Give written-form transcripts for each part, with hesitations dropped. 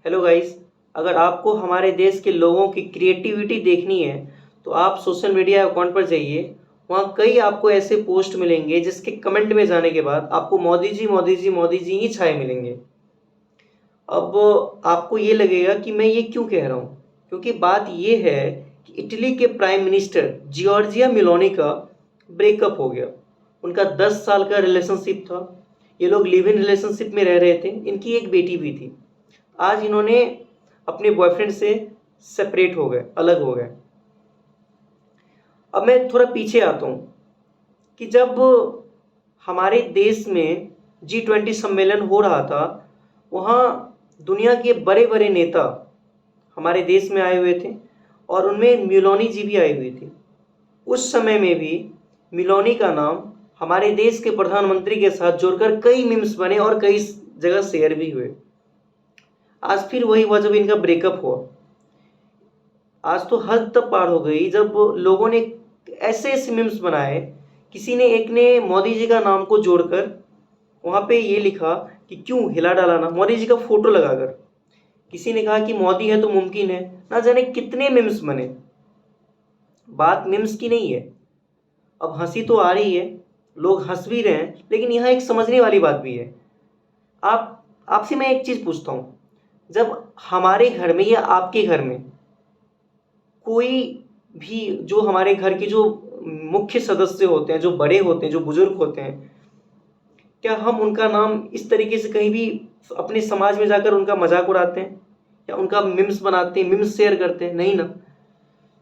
Hello guys, अगर आपको हमारे देश के लोगों की क्रिएटिविटी देखनी है तो आप सोशल मीडिया अकाउंट पर जाइए। वहाँ कई आपको ऐसे पोस्ट मिलेंगे जिसके कमेंट में जाने के बाद आपको मोदी जी मोदी जी मोदी जी ही छाए मिलेंगे। अब आपको ये लगेगा कि मैं ये क्यों कह रहा हूँ, क्योंकि बात ये है कि इटली के प्राइम मिनिस्टर जॉर्जिया मेलोनी का ब्रेकअप हो गया। उनका 10 साल का रिलेशनशिप था। ये लोग लिव इन रिलेशनशिप में रह रहे थे। इनकी एक बेटी भी थी। आज इन्होंने अपने बॉयफ्रेंड से सेपरेट हो गए, अलग हो गए। अब मैं थोड़ा पीछे आता हूँ कि जब हमारे देश में G20 सम्मेलन हो रहा था, वहाँ दुनिया के बड़े बड़े नेता हमारे देश में आए हुए थे और उनमें मेलोनी जी भी आई हुई थी। उस समय में भी मेलोनी का नाम हमारे देश के प्रधानमंत्री के साथ जोड़कर कई मीम्स बने और कई जगह शेयर भी हुए। आज फिर वही हुआ जब इनका ब्रेकअप हुआ। आज तो हद तक पार हो गई जब लोगों ने ऐसे ऐसे मीम्स बनाए। किसी ने एक ने मोदी जी का नाम को जोड़कर वहाँ पे ये लिखा कि क्यों हिला डाला ना, मोदी जी का फोटो लगाकर। किसी ने कहा कि मोदी है तो मुमकिन है। ना जाने कितने मीम्स बने। बात मीम्स की नहीं है। अब हंसी तो आ रही है, लोग हंस भी रहे हैं, लेकिन यहाँ एक समझने वाली बात भी है। आपसे मैं एक चीज़ पूछता हूँ, जब हमारे घर में या आपके घर में कोई भी जो हमारे घर के जो मुख्य सदस्य होते हैं, जो बड़े होते हैं, जो बुजुर्ग होते हैं, क्या हम उनका नाम इस तरीके से कहीं भी अपने समाज में जाकर उनका मजाक उड़ाते हैं या उनका मीम्स बनाते हैं, मीम्स शेयर करते हैं? नहीं ना।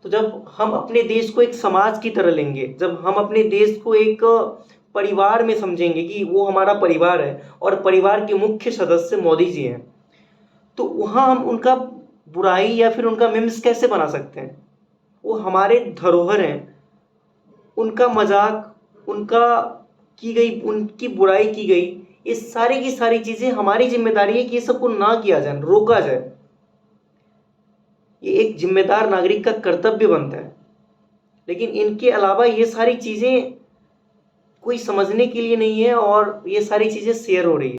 तो जब हम अपने देश को एक समाज की तरह लेंगे, जब हम अपने देश को एक परिवार में समझेंगे कि वो हमारा परिवार है और परिवार के मुख्य सदस्य मोदी जी हैं, तो वहाँ हम उनका बुराई या फिर उनका मीम्स कैसे बना सकते हैं? वो हमारे धरोहर हैं। उनका मजाक, उनका की गई, उनकी बुराई की गई, ये सारी की सारी चीज़ें हमारी जिम्मेदारी है कि ये सबको ना किया जाए, रोका जाए। ये एक जिम्मेदार नागरिक का कर्तव्य बनता है। लेकिन इनके अलावा ये सारी चीज़ें कोई समझने के लिए नहीं है और ये सारी चीज़ें शेयर हो रही है।